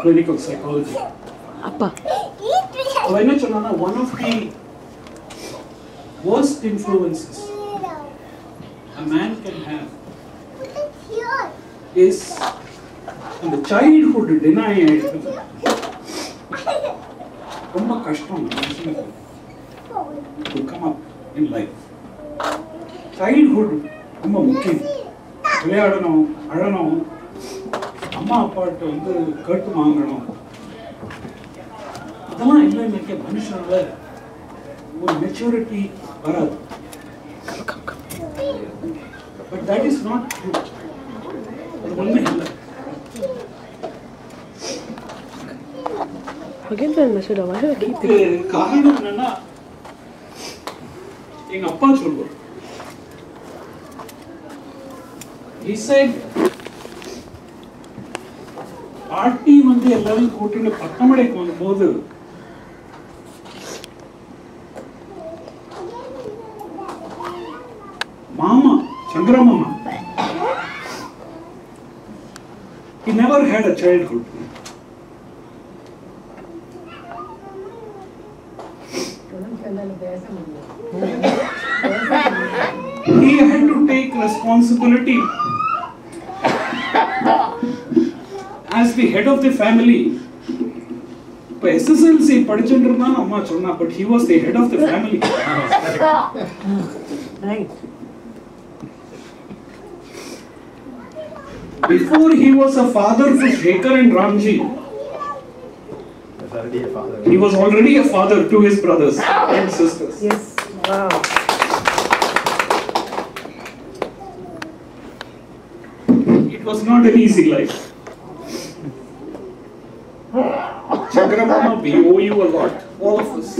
clinical psychology. Appa. One of the worst influences a man can have is in the childhood deny ரொம்ப கஷ்டம் to come up in life. Childhood ரொம்ப முக்கியம். விளையாடணும், அழணும், அம்மா அப்பாட்ட வந்து கேட்டு வாங்கணும். இதெல்லாம் இல்லைன்னு மனுஷனால ஒரு மெச்சூரிட்டி வராது. But that is not true. அது உண்மை இல்லை. காரணம் என்னன்னா எங்க அப்பா சொல்வார். He said பார்ட்டி வந்து எல்லாரும் கூட்டிட்டு பட்டமடைக்கு வரும்போது மாமா சங்கரா மாமா he never had a childhood. He had to take responsibility as the head of the family. But SSLC படிச்சிருந்தா அம்மா சொன்னா, but he was the head of the family. Right. Before he was a father for Shekhar and Ramji, he was already a father to his brothers and sisters. Yes. Wow. It was not an easy life. Chandra Mama, we owe you a lot, all of us.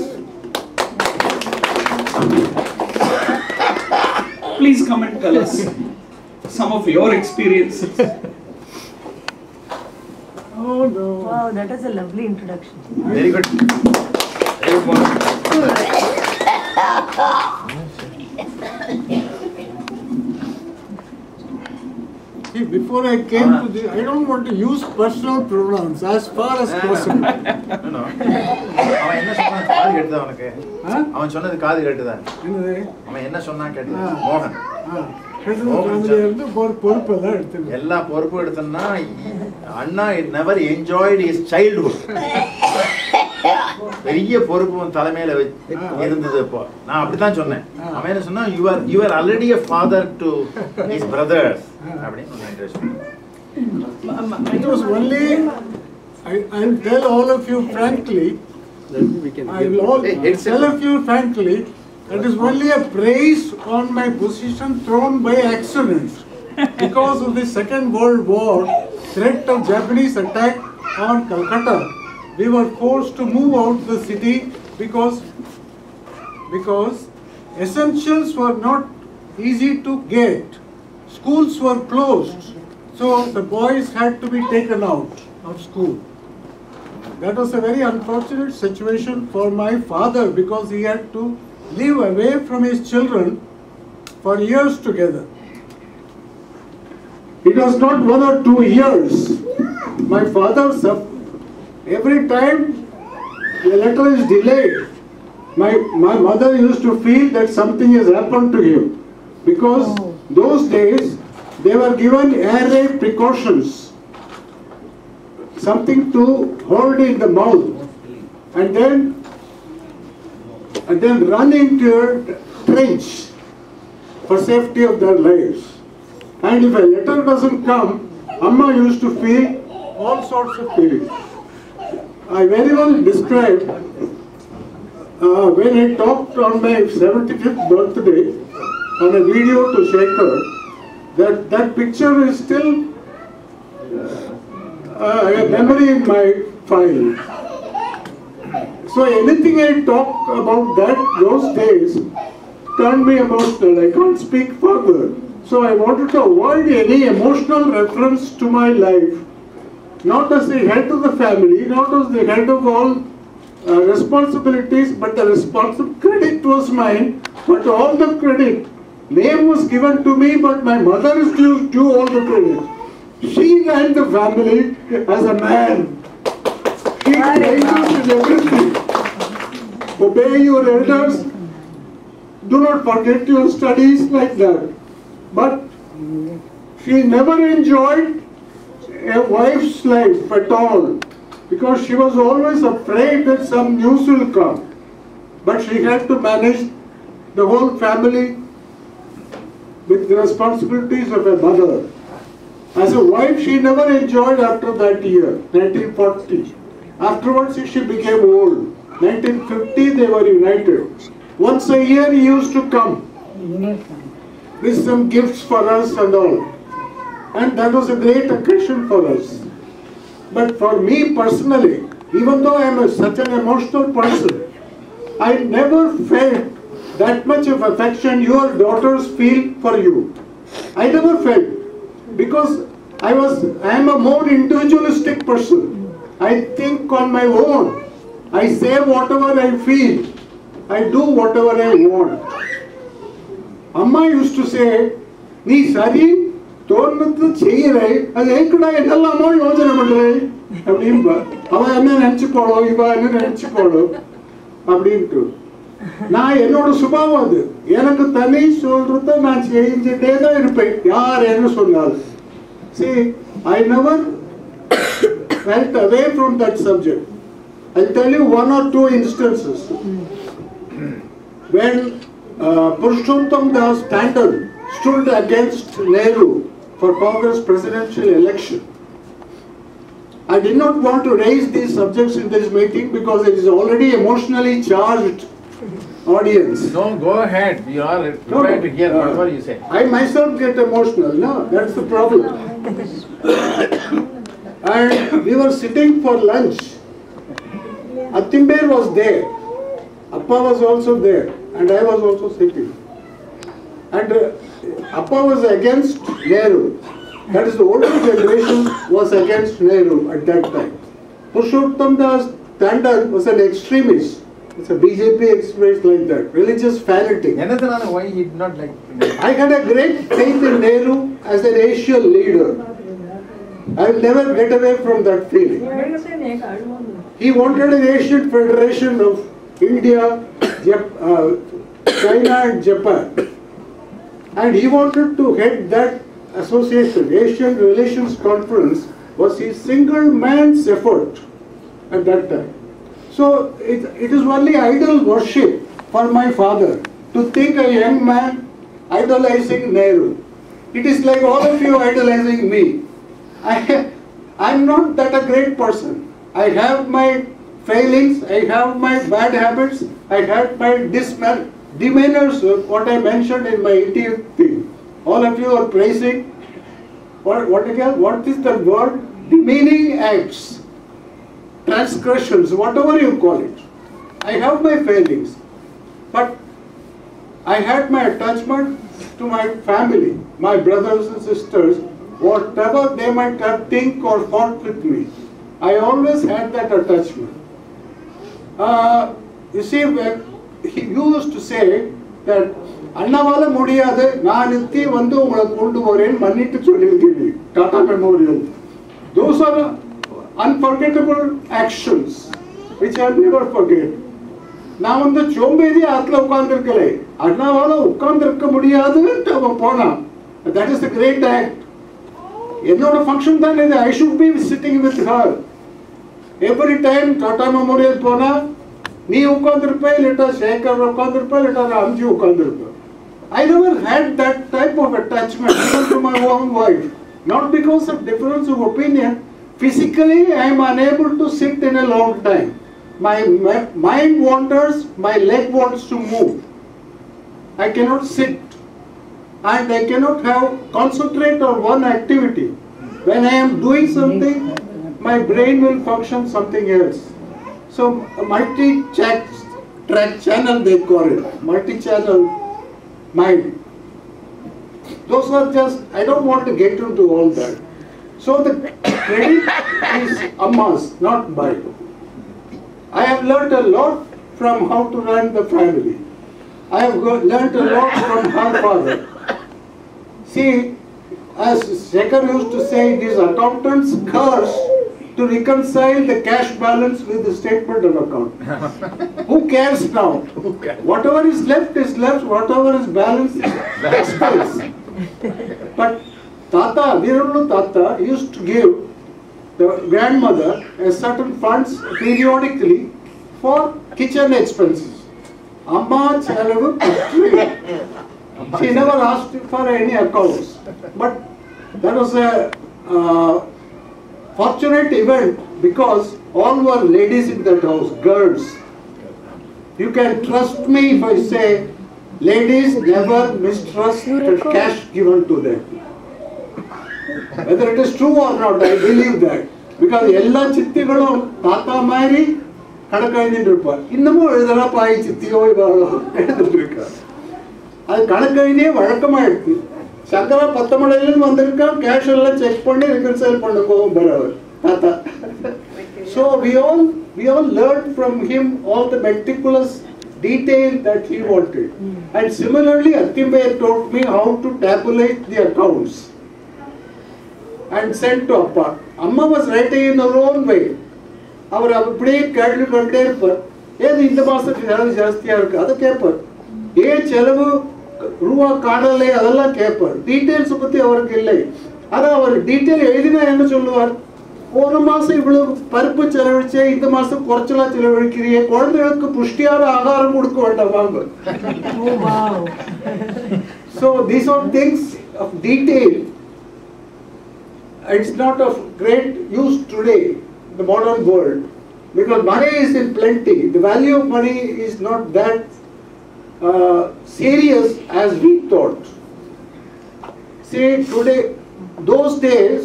Please come and tell us some of your experiences. Oh no. Wow, that is a lovely introduction. Very good. Very good morning. See, before I came to this, I don't want to use personal pronouns as far as possible. No. அவன் என்ன சொன்னா காது கேட்டுதா உனக்கு? அவன் சொன்னது காது கேட்டுதா? என்னது? அவன் என்ன சொன்னா கேட்டுதா? மோகன். எல்லா பொறுப்பும் எடுத்தோம்னா அண்ணா never enjoyed his childhood. பெரிய பொறுப்பு தலைமையில இருந்தது. இப்போ நான் அப்படித்தான் சொன்னேன். அவன் என்ன சொன்னா you are already a father to his brothers. அப்படின்னு interesting. It was only I'll tell all of you frankly. Tell of you frankly. It is only a praise on my position thrown by accident. Because of the Second World War, threat of Japanese attack on Calcutta, we were forced to move out the city because essentials were not easy to get. Schools were closed, so the boys had to be taken out of school. That was a very unfortunate situation for my father because he had to live away from his children for years together. It was not 1 or 2 years. My father suffered. Every time the letter is delayed, my mother used to feel that something has happened to him because those days they were given air raid precautions, something to hold in the mouth, and then run into a trench for safety of their lives. And if a letter doesn't come, Amma used to feel all sorts of feelings. I very well described when I talked on my 75th birthday on a video to Shekhar, that picture is still a memory in my file. So anything I talk about those days turned me emotional. I can't speak further. So I wanted to avoid any emotional reference to my life, not as the head of the family, not as the head of all responsibilities, but the credit was mine, but all the credit, name was given to me, but my mother is due all the credit. She ran the family as a man. blameless in everything. Obey your elders. Do not forget your studies like that. But she never enjoyed a wife's life at all, because she was always afraid that some news will come. But she had to manage the whole family with the responsibilities of a mother. As a wife, she never enjoyed after that year, 1940. Afterwards, she became old. 1950, they were united. Once a year, he used to come with some gifts for us and all. And that was a great occasion for us. But for me personally, even though I am such an emotional person, I never felt that much of affection your daughters feel for you. I never felt. Because I am a more individualistic person. I think on my own. I say whatever I feel. I do whatever I want. Amma used to say, "Nee sari, thornathu cheyirai, adu ekada ellamo yojana pandrai." Appdimba. Ava enna nenichipolo, iva enna nenichipolo. Appdintu. நான் என்னோட சுபாவம் அது. எனக்கு தனி சொல்றத நான் செஞ்சிட்டே தான் இருப்பேன். யார் என்ன சொன்னாலும். See, I never went away from that subject. I'll tell you one or two instances. When Purushottam Das Tandon stood against Nehru for Congress presidential election, I did not want to raise these subjects in this meeting because it is already emotionally charged audience. No, go ahead. We are prepared to hear whatever you say. I myself get emotional. No, that's the problem. And we were sitting for lunch. Atimber was there. Appa was also there. And I was also sitting. And Appa was against Nehru. That is, the older generation was against Nehru at that time. Purushottam Das Tandon was an extremist. It's a BJP expressed like that. Religious fanatic. Why he did not like Nehru? I had a great faith in Nehru as a racial leader. I will never get away from that feeling. He wanted an Asian Federation of India, China and Japan. And he wanted to head that association. Asian Relations Conference was his single man's effort at that time. So it is only idol worship for my father to think a young man idolizing Nehru. It is like all of you idolizing me. I'm not that a great person. I have my failings, I have my bad habits, I have my demeanors, what I mentioned in my 80th thing. All of you are praising, what is the word? Demeaning acts. Transgressions, whatever you call it. I have my failings, but I had my attachment to my family, my brothers and sisters, whatever they might have think or thought with me. I always had that attachment. You see, he used to say that அண்ணாவால முடியாது நான் நித்தி வந்து உங்களை கொண்டு வரேன் மன்னிட்டு சொல்லியிருக்கேன் Tata memorial. Those are unforgettable actions which I'll never forget. நான் வந்து சோம்பேறி ஆத்துல உட்கார்ந்திருக்கலை, அண்ணாவால உட்கார்ந்திருக்க முடியாதுன்னு அவன் போனான். That is the great act. என்னோட ஃபங்க்ஷன் தான் இது. I should be sitting with her. Every time Tata memorial போனா நீ உட்கார்ந்திருப்ப, இல்லட்டா Sekar உட்கார்ந்திருப்ப, இல்லட்டா Ramji உட்கார்ந்திருப்ப. I never had that type of attachment even to my own wife. Not because of difference of opinion. Physically, I am unable to sit in a long time. My mind wanders, my leg wants to move. I cannot sit. And I cannot concentrate on one activity. When I am doing something, my brain will function something else. So, a multi-track channel they call it. Multi-channel mind. Those are just, I don't want to get into all that. So the credit is Amma's, not mine. I have learnt a lot from how to run the family. I have learnt a lot from her father. See, as Shekhar used to say, it is accountant's curse to to reconcile the cash balance with the statement of account. Who cares now? Whatever is left, whatever is balance is expense. But Tata, Veerulu Tata used to give the grandmother a certain funds periodically for kitchen expenses. Amma chalavu patri. She never asked for any accounts. But that was a fortunate event because all were ladies in that house, girls. You can trust me if I say ladies never mistrust the cash given to them. Whether it is true or not, I believe that. Because ella chittigalum Tata Mari kadakainiruppa. Innamo edala pai chittiyo ivaga edurukka. Adu kadakaine vazhakamaidhu. Shankara Pattamalayil vandirukka cash ella check panni reconcile pannukku baravar Tata. So we all learned from him all the meticulous detail that he wanted. And similarly, Atimbe taught me how to tabulate the accounts and send to Appa. Amma was writing in her own way. Our அப்படியே கேள்வி கொண்டே இருப்பார். ஏது இந்த மாசத்துக்கு செலவு ஜாஸ்தியா இருக்கு அதை கேட்பார். ஏன் செலவு ரூபா காணலை அதெல்லாம் கேட்பார். டீடைல்ஸ் பத்தி அவருக்கு இல்லை. ஆனா அவர் டீடைல் எழுதினா என்ன சொல்லுவார்? ஒரு மாசம் இவ்வளவு பருப்பு செலவழிச்சே இந்த மாசம் குறைச்சலா செலவழிக்கிறியே குழந்தைகளுக்கு புஷ்டியான ஆகாரம் கொடுக்க வேண்டாம். Oh wow. So these are things of detail. It's not of great use today in the modern world because money is in plenty. The value of money is not that serious as we thought. See, today, those days,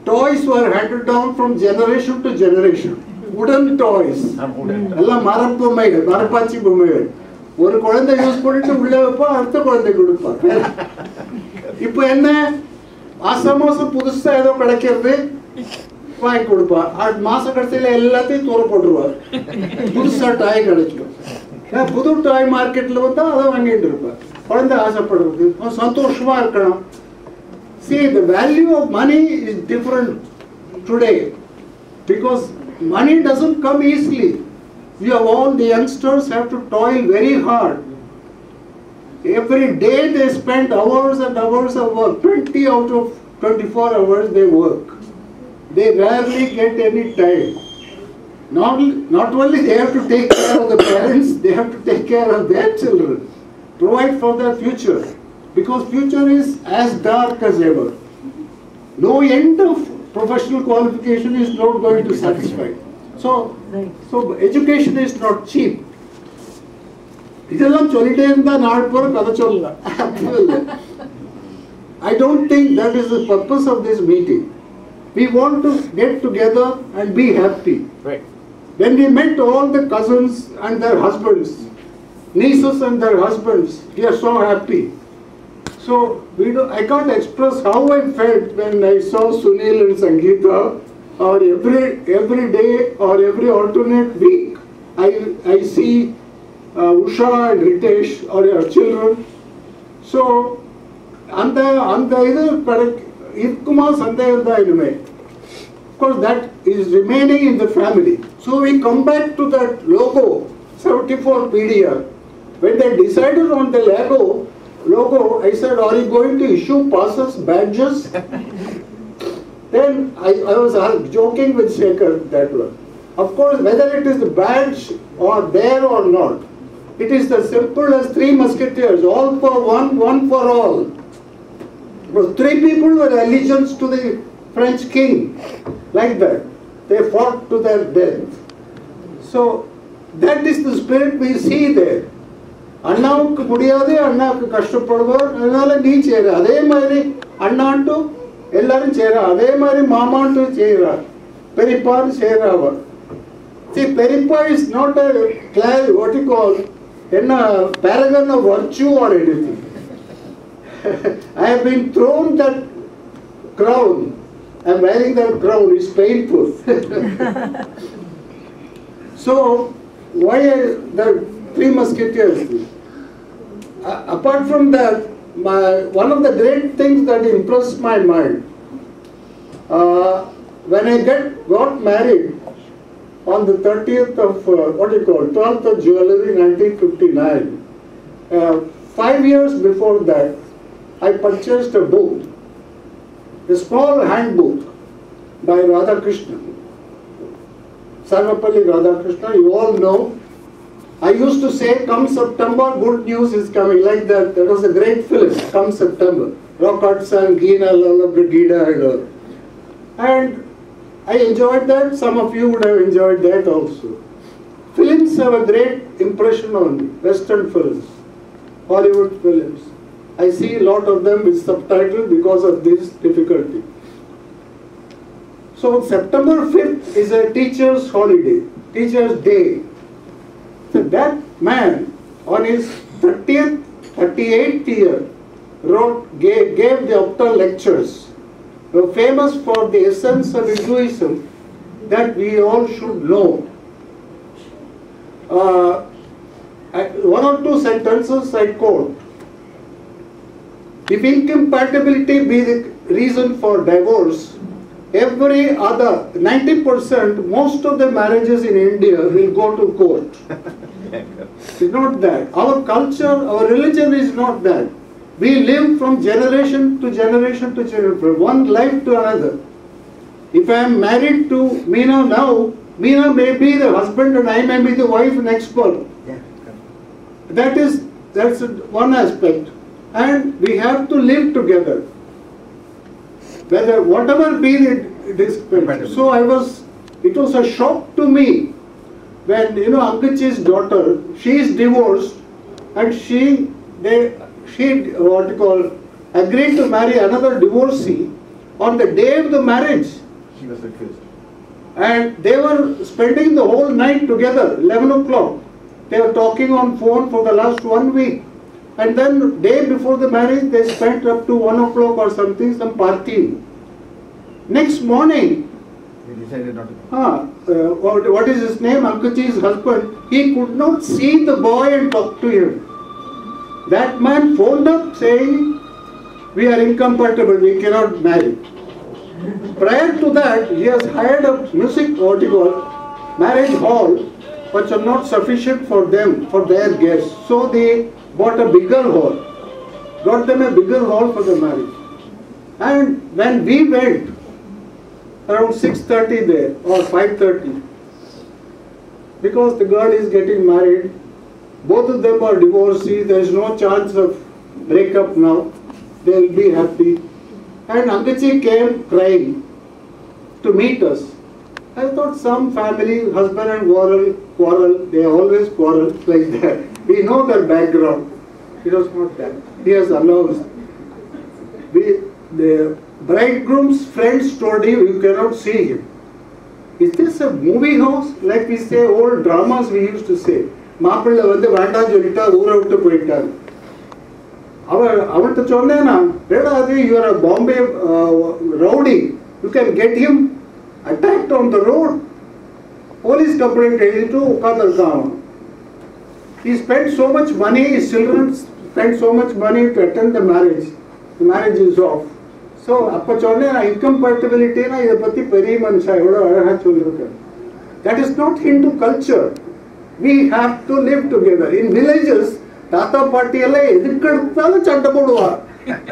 toys were handed down from generation to generation. Wooden toys. Alla marappomaigal, marappachi bommaigal. ஒரு குழந்தை use பண்ணிட்டு உள்ள வைப்பா அடுத்த குழந்தை கொடுப்பா. இப்போ என்ன மாசம் மாசம் புதுசா ஏதோ கிடைக்கிறது வாங்கி கொடுப்பா. மாச கடைசியில எல்லாத்தையும் தூர போட்டுருவார். புதுசா டாய் கிடைக்கும். புது டாய் மார்க்கெட்ல வந்தா அதை வாங்கிட்டு இருப்பா. குழந்தை ஆசைப்படுறது சந்தோஷமா இருக்கணும். See, the value of money is different today because money doesn't come easily. We have all the youngsters have to toil very hard. Every day they spend hours and hours of work. 20 out of 24 hours they work. They rarely get any time. Not only they have to take care of the parents, they have to take care of their children. Provide for their future. Because future is as dark as ever. No end of professional qualification is not going to satisfy. So education is not cheap. இதெல்லாம் சொல்லிட்டே இருந்தா நாள் பூரா கதை சொல்லலாம். I don't think that is the purpose of this meeting. We want to get together and be happy. Right. When we met all the cousins and their husbands, nieces and their husbands, we are so happy. So I can't express how I felt when I saw Sunil and Sangeeta, or every day or every alternate week I see Usha and Ritesh or your children. So அந்த இது இருக்குமா சந்தேகம் தான் இனிமே. Of course that is remaining in the family. So we come back to that logo 74 PDR. When they decided on the logo, I said, are you going to issue passes, badges? Then I was joking with Shekhar that one. Of course, whether it is the badge or there or not, it is as simple as Three Musketeers, all for one, one for all. Because three people were allegiance to the French king, like that. They fought to their death. So that is the spirit we see there. அண்ணாவுக்கு முடியாது, அண்ணாவுக்கு கஷ்டப்படுவார், அதனால நீ செய்யற அதே மாதிரி அண்ணான்ட்டு எல்லாரும் செய்யறா, அதே மாதிரி மாமான்ட்டு செய்யறார், பெரியப்பான்னு செய்யறாவர். See, Perippa is not a what you call paragon of virtue or anything. I have been thrown that crown. I am wearing that crown. It's painful. So why the Three Musketeers? Apart from that, one of the great things that impressed my mind, when I got married on the 30th of, 12th of January 1959, 5 years before that, I purchased a book, a small handbook by Radhakrishnan, Sarvapalli Radhakrishnan, you all know. I used to say, come September, good news is coming, like that. That was a great film, Come September. Rock Hudson, Geena, Lola Brigida and all. And I enjoyed that. Some of you would have enjoyed that also. Films have a great impression on me. Western films, Hollywood films. I see a lot of them with subtitles because of this difficulty. So September 5th is a teacher's holiday, teacher's day. So that man on his 38th year gave the Upton lectures. They were famous for the essence of Hinduism that we all should know. One or two sentences I quote. If incompatibility be the reason for divorce, every other 90%, most of the marriages in India will go to court. It's not that. Our culture, our religion is not that. We live from generation to generation to generation, from one life to another. If I am married to Meena now, Meena may be the husband and I may be the wife next month. That's one aspect. And we have to live together. Whatever be the so it was a shock to me when, Ankachi's daughter, she is divorced and she agreed to marry another divorcee on the day of the marriage. She was refused. And they were spending the whole night together, 11 o'clock. They were talking on phone for the last 1 week. And then day before the marriage, they spent up to 1 o'clock or something, some partying. Next morning, They decided not to. what is his name? Ankachi's husband, he could not see the boy and talk to him. That man phoned up saying, we are incompatible, we cannot marry. Prior to that, he has hired a marriage hall, which are not sufficient for them, for their guests. So they bought a bigger hall, got them a bigger hall for the marriage. And when we went, around 6:30 there, or 5:30, because the girl is getting married, both of them are divorcees, there is no chance of breakup now, they will be happy. And Ankachi came crying to meet us. I thought some family, husband and quarrel, they always quarrel like that. We know their background. It was not that. He has announced. The bridegroom's friends told him, you cannot see him. Is this a movie house? Like we say, old dramas we used to say. மாப்பிள்ளை வந்து வேண்டாம் சொல்லிட்டா ஊரை விட்டு போயிட்டாங்க. அவன்கிட்ட சொன்னேன் நான், you are a Bombay rowdy, you can get him attacked on the road. Police complaint எழுதிட்டு உட்கார்ந்திருக்கான். He spent so much money, his children spent so much money to attend the marriage. The marriage is off. So அப்ப சொன்னேன் நான் incompatibility na இத பத்தி பெரிய மனுஷன் எவ்வளவு அழகா சொல்லிருக்காரு. That is not Hindu culture. We have to live together. In villages, தாத்தா பாட்டி எல்லாம் எதுக்கெடுத்தாலும் சண்டை போடுவார்.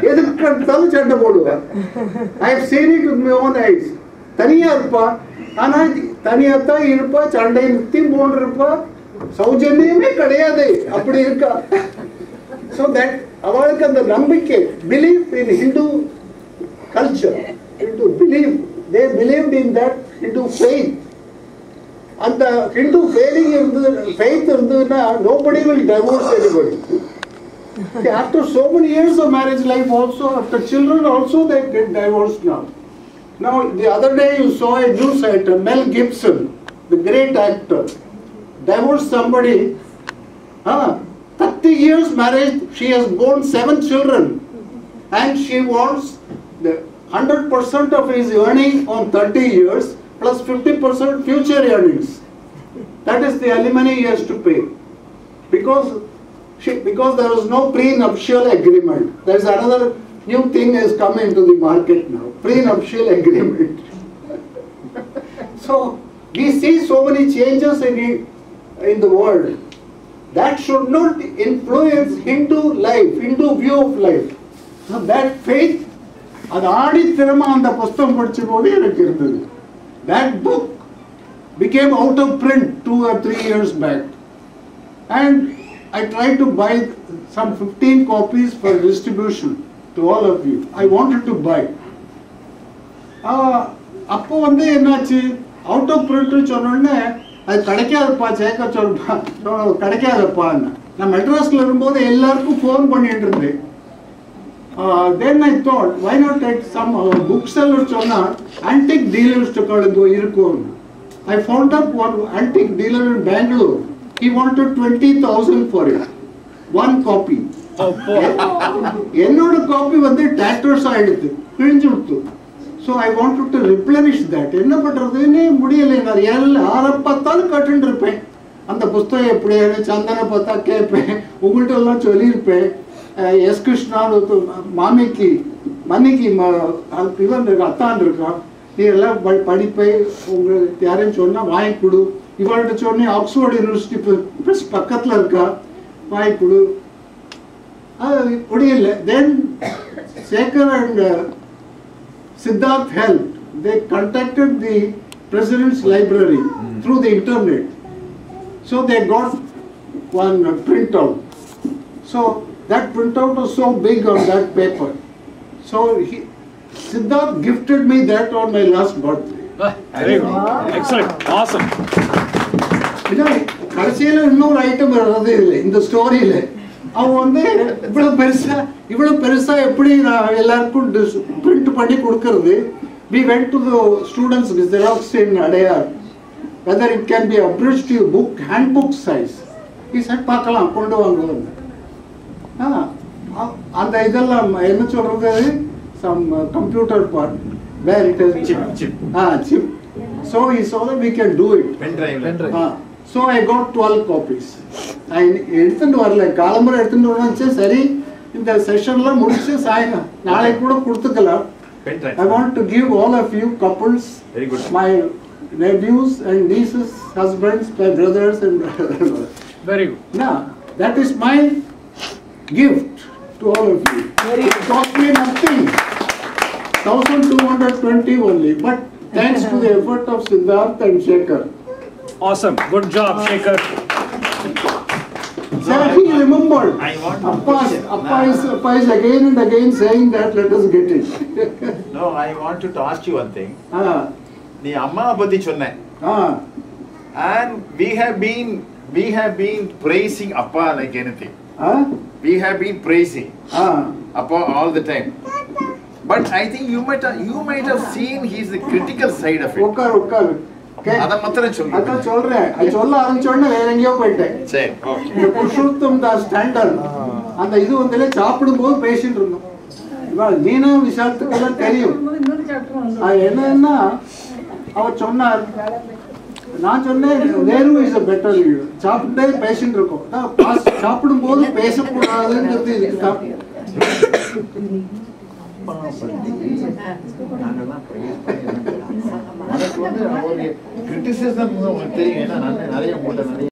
எதுக்கெடுத்தாலும் சண்டை போடுவார். I have seen it with my own eyes. தனியா இருப்பா, ஆனா தனியா தான் இருப்பா, சண்டை நிறுத்தி போன்றிருப்பா, சௌஜன்யமே கிடையாது, அப்படி இருக்கா. So that அவளுக்கு அந்த நம்பிக்கை, belief in Hindu culture, Hindu belief, they believed in that Hindu faith. And the Hindu faith irundhuna, nobody will divorce anybody. After so many years of marriage life also, after children also, they get divorced now. Now, the other day you saw a news item, Mel Gibson, the great actor, divorced somebody, 30 years marriage, she has born 7 children, and she wants the 100% of his earning on 30 years, plus 50% future earnings. That is the alimony he has to pay. Because there was no prenuptial agreement. There is another new thing has come into the market now. Prenuptial agreement. So we see so many changes in the world. That should not influence Hindu life, Hindu view of life. So that faith, அது ஆடித்திரமா அந்த புஸ்தகம் படிச்ச போது எனக்கு இருந்தது. That book became out of print 2 or 3 years back, and I tried to buy some 15 copies for distribution to all of you. I wanted to buy. அப்போ வந்து என்னாச்சு, அவுட் ஆஃப் பிரிண்ட் சொன்னோடனே அது கிடைக்காதப்பா, சேர்க்க சொல்லுப்பா, கிடைக்காதப்பான்னு. நான் மெட்ராஸில் இருக்கும்போது எல்லாருக்கும் ஃபோன் பண்ணிட்டு இருந்தேன். Then I thought, why not take some book seller சொன்னால் ஆன்டிக் டீலர்ஸ்ட்டு கலந்து இருக்கும். I found up one antique dealer in Bangalore. He wanted 20,000 for it. One copy. என்னோட காப்பி வந்து டாக்டர்ஸ் ஆயிடுது, கிழிஞ்சு விடுத்து. So I wanted to replenish that. என்ன பண்றதுன்னே முடியலை. நான் யாரை பார்த்தாலும் கட்டுன்னு இருப்பேன். அந்த புஸ்தகம் எப்படியாவது சந்தனை பார்த்தா கேட்பேன், உங்கள்கிட்ட எல்லாம் சொல்லியிருப்பேன். எஸ் கிருஷ்ணான்னு மன்னிக்கு இவன் அத்தான் இருக்கான், நீ எல்லாம் படிப்பை உங்களுக்கு யாரையும் சொன்னா வாங்கி கொடு. இவள்கிட்ட சொன்னேன் ஆக்ஸ்போர்ட் யூனிவர்சிட்டி ப்ரெஸ் பக்கத்தில் இருக்கா, வாங்கி கொடு. அது முடியல. Then Sekhar and Siddharth helped. They contacted the President's Library through the internet. So they got one printout. So that printout was so big on that paper. So Siddharth gifted me that on my last birthday. Very good. Excellent. Awesome. கடைசியில் இன்னொரு item வர்றது இல்லை இந்த ஸ்டோரியில். அவன் வந்து இவ்வளோ பெருசா எப்படி நான் எல்லாருக்கும் பிரிண்ட் பண்ணி கொடுக்கறது. We went to the students Xerox in Adayar, whether it can be abridged to book, handbook size. He said பார்க்கலாம், கொண்டு வாங்க. அந்த இதெல்லாம் என்ன சொல்றது, some computer part where it is chip. So he saw that we can do it. Pen drive. So I got 12 copies. I எடுத்துட்டு வரல, காலம்பரம் எடுத்துட்டு வரணும்னு சரி இந்த செஷன்லாம் முடிச்சு சாயங்காலம் நாளைக்கு கூட கொடுத்துக்கலாம். I want to give all of you couples, very good, my nephews and nieces, husbands, my brothers and very good. Now that is my gift to all of you. It cost me nothing, 1220 only, but thanks to the effort of Siddharth and Shekhar. Awesome. Good job, Shekhar. Sir, he remembered. I want Appa is again and again saying that, let us get it. No, I wanted to ask you one thing. நீ அம்மா பத்தி சொன்ன. And we have been praising Appa like anything. We have been praising Appa all the time. But I think you might have seen his critical side of it. உட்கார். அத மாத்திரம் சொல்லு. அதான் சொல்றேன். அது சொல்ல ஆரம்பிச்சோடனே வேற எங்கேயோ போயிட்டேன். சரி. புருஷோத்தம் தாஸ் ஸ்டாண்டர்ட் அந்த இது வந்து சாப்பிடும்போது பேசிட்டு இருந்தோம். இவன் மீனா விஷாலத்துக்கெல்லாம் தெரியும். அது என்னன்னா அவர் சொன்னார், நான் சொன்னேன் Nehru is a better leader. சாப்பிட்டே பேசிட்டு இருக்கோம். சாப்பிடும்போது பேசக்கூடாதுங்கிறது இதுதான். கிரிட்டிசிசம் தெரியும். ஏன்னா நான் நிறைய